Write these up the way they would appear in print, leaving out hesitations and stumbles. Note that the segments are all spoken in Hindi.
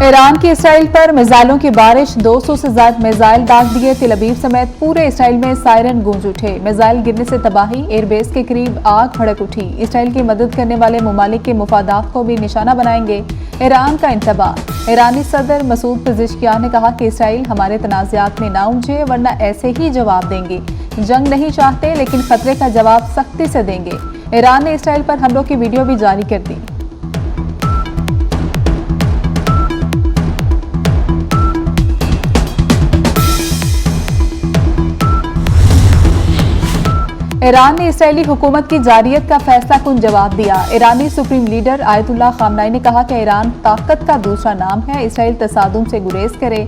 ईरान की इसराइल पर मिसाइलों की बारिश, 200 से ज्यादा मिसाइल दाग दिए। तेल अवीव समेत पूरे इसराइल में सायरन गूंज उठे। मिसाइल गिरने से तबाही, एयरबेस के करीब आग भड़क उठी। इसराइल की मदद करने वाले ममालिक के मुफादात को भी निशाना बनाएंगे। ईरान का इंतबाह। ईरानी सदर मसूद पेज़ेश्कियान ने कहा कि इसराइल हमारे तनाज़ात में ना उलझे, वरना ऐसे ही जवाब देंगे। जंग नहीं चाहते, लेकिन खतरे का जवाब सख्ती से देंगे। ईरान ने इसराइल पर हमलों की वीडियो भी जारी कर दी। ईरान ने इसराइली हुकूमत की जारियत का फैसला कुन जवाब दिया। ईरानी सुप्रीम लीडर आयतुल्लाह खामनाई ने कहा कि ईरान ताकत का दूसरा नाम है। इसराइल तसादुम से गुरेज करे,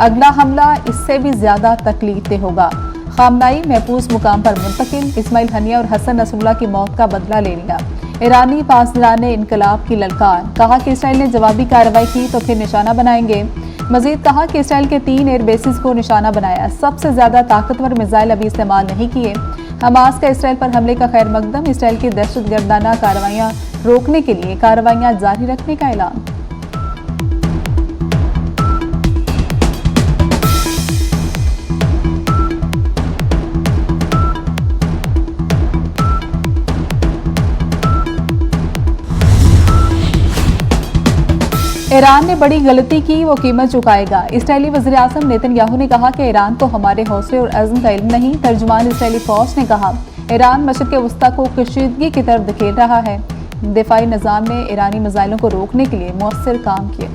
अगला हमला इससे भी ज्यादा तकलीफदेह होगा। खामनाई महफूज मुकाम पर मुंतकिल। इस्माइल हनिया और हसन नसरुल्लाह की मौत का बदला ले लिया। ईरानी पासदाराने इनकलाब की ललकार। कहा कि इसराइल ने जवाबी कार्रवाई की तो फिर निशाना बनाएंगे। मजीद कहा कि इसराइल के 3 एयरबेसिस को निशाना बनाया। सबसे ज्यादा ताकतवर मिसाइल अभी इस्तेमाल नहीं किए। हमास का इसराइल पर हमले का खैर मकदम। इसराइल की दहशतगर्दाना कार्रवाइयां रोकने के लिए कार्रवाइयां जारी रखने का ऐलान। ईरान ने बड़ी गलती की, वो कीमत चुकाएगा। इसराइली वज़ीर-ए-आज़म नेतन्याहू ने कहा कि ईरान को हमारे हौसले और अज़्म का इल्म नहीं। तर्जुमान इसराइली फौज ने कहा ईरान मशरिक़ वस्ता को कशीदगी की तरफ धकेल रहा है। दिफाई निज़ाम ने ईरानी मिसाइलों को रोकने के लिए मौसर काम किया।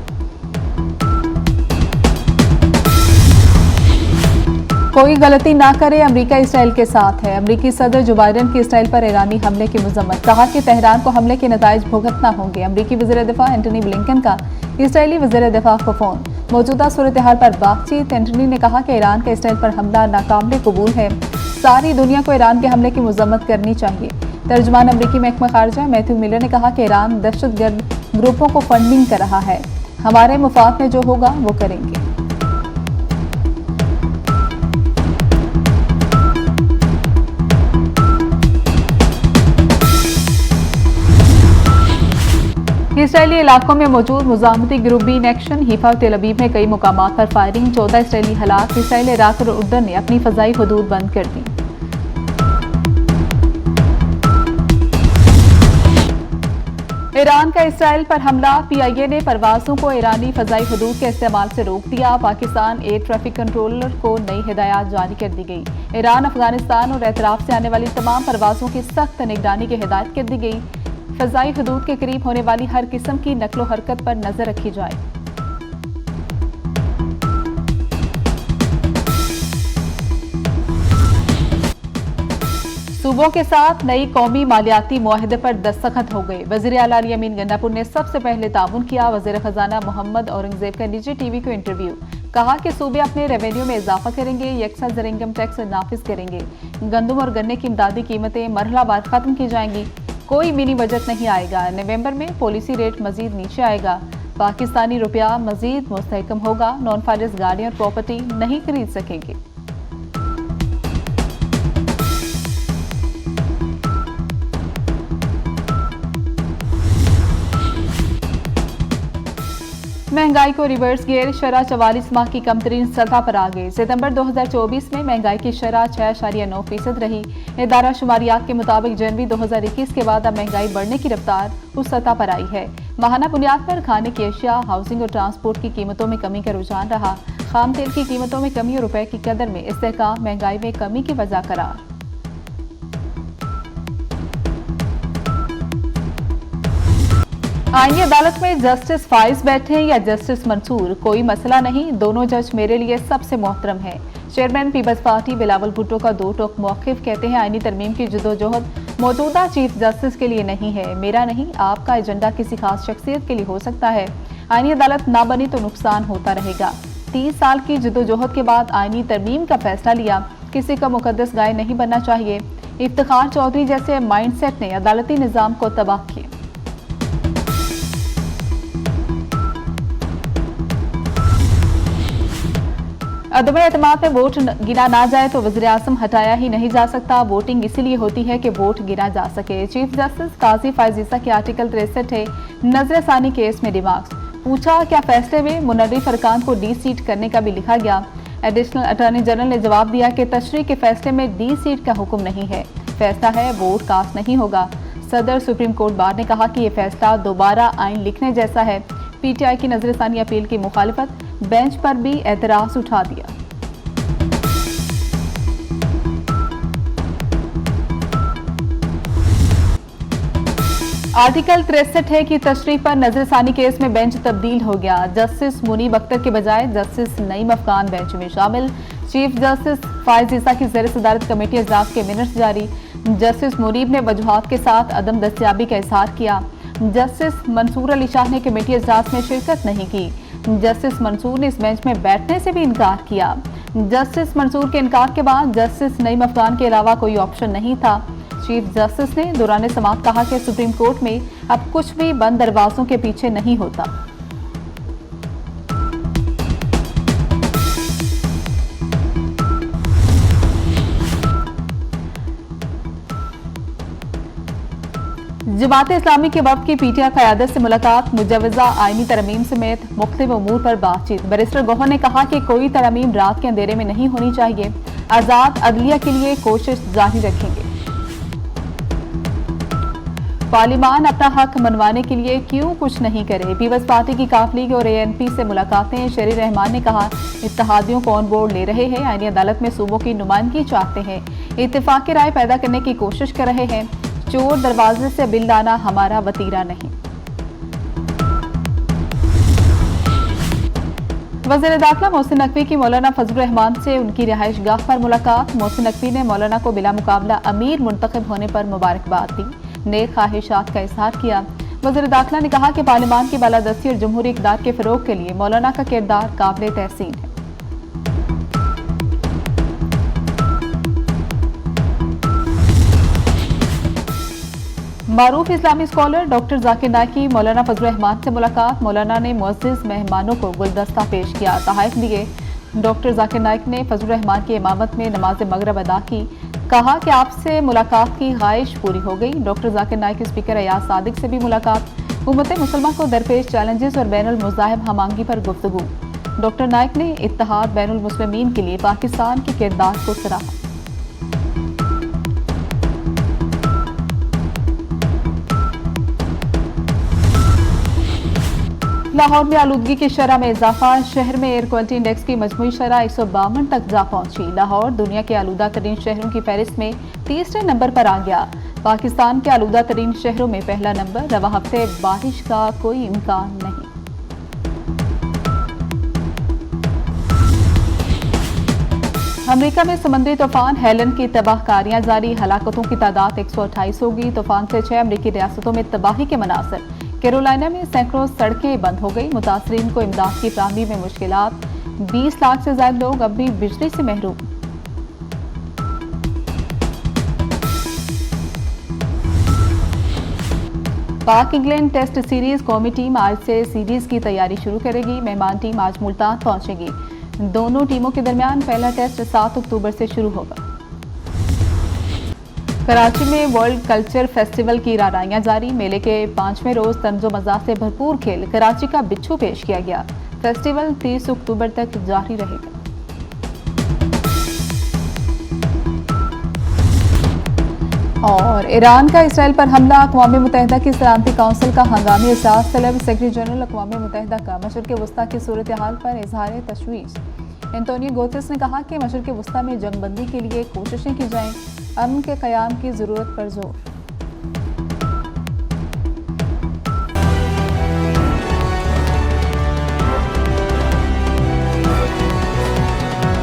कोई गलती ना करे, अमेरिका इसराइल के साथ है। अमेरिकी सदर जो बाइडेन की इसराइल पर ईरानी हमले की मजम्मत। कहा कि तेहरान को हमले के नताइज भुगतना होंगे। अमेरिकी वज़ीर दिफा एंटनी ब्लिंकन का इसराइली वज़ीर दिफा को फोन। मौजूदा सूरत हाल पर बातचीत। एंटनी ने कहा कि ईरान का इसराइल पर हमला नाकाबिल कबूल है। सारी दुनिया को ईरान के हमले की मजम्मत करनी चाहिए। तर्जुमान अमेरिकी महकमा खारजा मैथ्यू मिलर ने कहा कि ईरान दहशतगर्द ग्रुपों को फंडिंग कर रहा है। हमारे मुफाद में जो होगा वो करेंगे। इसराइली इलाकों में मौजूद मुजामती ग्रुप बी इन एक्शन। हीफा और तेल अवीव में कई मुकामात पर फायरिंग, 14 इसराइली हलाक। इसराइल, इराक और उर्दन ने अपनी फजाई हदूद बंद कर दी। ईरान का इसराइल पर हमला। PIA ने परवाजों को ईरानी फजाई हदूद के इस्तेमाल से रोक दिया। पाकिस्तान एयर ट्रैफिक कंट्रोलर को नई हिदायत जारी कर दी गई। ईरान, अफगानिस्तान और एतराफ से आने वाली तमाम परवाजों की सख्त निगरानी की हिदायत कर दी गई। फजाई हदूद के करीब होने वाली हर किस्म की नकलो हरकत पर नजर रखी जाए। सूबों के साथ नई कौमी मालियाती मुआहदे पर दस्तखत हो गए। वज़ीर आला अली अमीन गंडापुर ने सबसे पहले ताउन किया। वज़ीर खजाना मोहम्मद औरंगजेब का निजी TV को इंटरव्यू। कहा कि सूबे अपने रेवेन्यू में इजाफा करेंगे, यकसा ज़र इनकम टैक्स नाफिज करेंगे। गंदम और गन्ने की इमदादी कीमतें मरहलावार खत्म की जाएंगी। कोई मिनी बजट नहीं आएगा। नवंबर में पॉलिसी रेट मजीद नीचे आएगा। पाकिस्तानी रुपया मजीद मुस्तहकम होगा। नॉन फायरस गाड़ियां और प्रॉपर्टी नहीं खरीद सकेंगे। महंगाई को रिवर्स गियर। शरह 44 माह की कम तरीन सतह पर आ गई। सितंबर 2024 में महंगाई की शरह 6.9% रही। इदारा शुमारियात के मुताबिक जनवरी 2021 के बाद अब महंगाई बढ़ने की रफ्तार उस सतह पर आई है। माहाना बुनियाद पर खाने की अशिया, हाउसिंग और ट्रांसपोर्ट की कीमतों में कमी का रुझान रहा। खाम तेल की कीमतों में कमी और रुपए की कदर में इस्तेहकाम महंगाई में कमी की वजह करार। आईनी अदालत में जस्टिस फाइज बैठे या जस्टिस मंसूर, कोई मसला नहीं। दोनों जज मेरे लिए सबसे मोहतरम है। चेयरमैन पीपल्स पार्टी बिलावल भुट्टो का दो टोक मौक़िफ़। कहते हैं आईनी तरमीम की जदोजहद मौजूदा चीफ जस्टिस के लिए नहीं है, मेरा नहीं। आपका एजेंडा किसी खास शख्सियत के लिए हो सकता है। आईनी अदालत ना बनी तो नुकसान होता रहेगा। 30 साल की जदोजहद के बाद आईनी तरमीम का फैसला लिया। किसी का मुकद्दस गाय नहीं बनना चाहिए। इफ्तिखार चौधरी जैसे माइंडसेट ने अदालती निज़ाम को तबाह किया। अदम एतमाद में वोट गिना ना जाए तो वज़ीर-ए-आज़म हटाया ही नहीं जा सकता। वोटिंग इसीलिए होती है कि वोट गिना जा सके। चीफ जस्टिस काजी फायज ईसा के आर्टिकल 63 है। नजरसानी केस में डिमार्क्स। पूछा क्या फैसले में मुनर्रिफ अरकान को डी सीट करने का भी लिखा गया। एडिशनल अटॉर्नी जनरल ने जवाब दिया कि तशरीह के फैसले में डी सीट का हुक्म नहीं है, फैसला है वोट कास्ट नहीं होगा। सदर सुप्रीम कोर्ट बार ने कहा कि ये फैसला दोबारा आइन लिखने जैसा है। पीटीआई की नजरसानी अपील की मुखालिफत, बेंच पर भी एतराज उठा दिया। आर्टिकल 63 है कि तशरीह पर नजरसानी केस में बेंच तब्दील हो गया। जस्टिस मुनीब अख्तर के बजाय जस्टिस नईम अफगान बेंच में शामिल। चीफ जस्टिस फायज ईसा की ज़ेर सदारत कमेटी इजलास के मिनट्स जारी। जस्टिस मुनीब ने वजूहात के साथ अदम दस्तयाबी का इजहार किया। जस्टिस मंसूर अली शाह ने कमेटी इजलास में शिरकत नहीं की। जस्टिस मंसूर ने इस बेंच में बैठने से भी इनकार किया। जस्टिस मंसूर के इनकार के बाद जस्टिस नईम अफगान के अलावा कोई ऑप्शन नहीं था। चीफ जस्टिस ने दौरान समाअत कहा कि सुप्रीम कोर्ट में अब कुछ भी बंद दरवाजों के पीछे नहीं होता। जमात इस्लामी के वफ़द की पीटीआई क़यादत से मुलाकात, मुजवज़ा आईनी तरमीम समेत मुख्तलिफ उमूर पर बातचीत। बैरिस्टर गौहर ने कहा कि कोई तरमीम रात के अंधेरे में नहीं होनी चाहिए, आज़ाद अदलिया के लिए कोशिश जारी रखेंगे। पार्लिमान अपना हक मनवाने के लिए क्यों कुछ नहीं करे, पीपल्स पार्टी की काफ लीग और एएनपी से मुलाकातें। शेरी रहमान ने कहा इत्तेहादियों को ऑन बोर्ड ले रहे हैं, आईनी अदालत में सूबों की नुमाइंदगी चाहते हैं, इत्तेफाक राय पैदा करने की कोशिश कर रहे हैं। चोर दरवाजे से बिल लाना हमारा वतीरा नहीं। वज़ीर दाखिला मोहसिन नकवी की मौलाना फजलुर रहमान से उनकी रिहाइश गाह पर मुलाकात। मोहसिन नकवी ने मौलाना को बिला मुकाबला अमीर मुंतखब होने पर मुबारकबाद दी, नेक ख्वाहिशात का इजहार किया। वज़ीर दाखिला ने कहा कि पार्लिमान की बालादस्ती और जमहूरी इक़दार के फ़रोग़ के लिए मौलाना का किरदार काबिल तहसीन है। मारूफ इस्लामी स्कॉलर डॉक्टर जाकिर नाइक की मौलाना फजलुर रहमान से मुलाकात। मौलाना ने मुअज़्ज़िज़ मेहमानों को गुलदस्ता पेश किया, तोहफ़े दिए। डॉक्टर जाकिर नाइक ने फजलुर रहमान की इमामत में नमाज मगरिब अदा की, कहा कि आपसे मुलाकात की ख्वाहिश पूरी हो गई। डॉक्टर जाकिर नाइक स्पीकर अयाज सादिक से भी मुलाकात। उम्मत मुसलमान को दरपेश चैलेंजेस और बैनुल मुज़ाहिब हमांगी पर गुफ्तगू। डॉक्टर नाइक ने इत्तेहाद बैनुल मुस्लिमीन के लिए पाकिस्तान के किरदार को सराहा। लाहौर में आलूदगी की शरह में इजाफा, शहर में एयर क्वालिटी इंडेक्स की मजमूई शरह 152 तक जा पहुंची। लाहौर दुनिया के आलूदा तरीन शहरों की फहरिस्त में तीसरे नंबर पर आ गया। पाकिस्तान के आलूदा तरीन शहरों में पहला नंबर। रवा हफ्ते बारिश का कोई इम्कान नहीं। अमेरिका में समुद्री तूफान हेलन की तबाहकारियां जारी, हलाकतों की तादाद 128 होगी। तूफान से 6 अमरीकी रियासतों में तबाही के मनासिर। कैरोलिना में सैकड़ों सड़कें बंद हो गई, मुतासरीन को इमदाद की फराहमी में मुश्किलात। 20 लाख से ज्यादा लोग अब भी बिजली से महरूम। पाक इंग्लैंड टेस्ट सीरीज कौमी टीम आज से सीरीज की तैयारी शुरू करेगी। मेहमान टीम आज मुल्तान पहुंचेगी। दोनों टीमों के दरमियान पहला टेस्ट 7 अक्टूबर से शुरू होगा। कराची में वर्ल्ड कल्चर फेस्टिवल की रानाइयां जारी। मेले के 5वें रोज तंजो मज़ा से भरपूर खेल, कराची का बिच्छू पेश किया गया। फेस्टिवल 30 अक्टूबर तक जारी रहेगा। और ईरान का इसराइल पर हमला, अक़वाम मुत्तहिदा की सलामती काउंसिल का हंगामी इजलास तलब। सेक्रेटरी जनरल अक़वाम मुत्तहिदा का मशरिक़ वस्ता की सूरत हाल पर इजहार तशवीश। एंटोनियो गुतेरेस ने कहा कि मशरिक़ वस्ता में जंगबंदी के लिए कोशिशें की जाएं, अमन के क़याम की ज़रूरत पर जोर।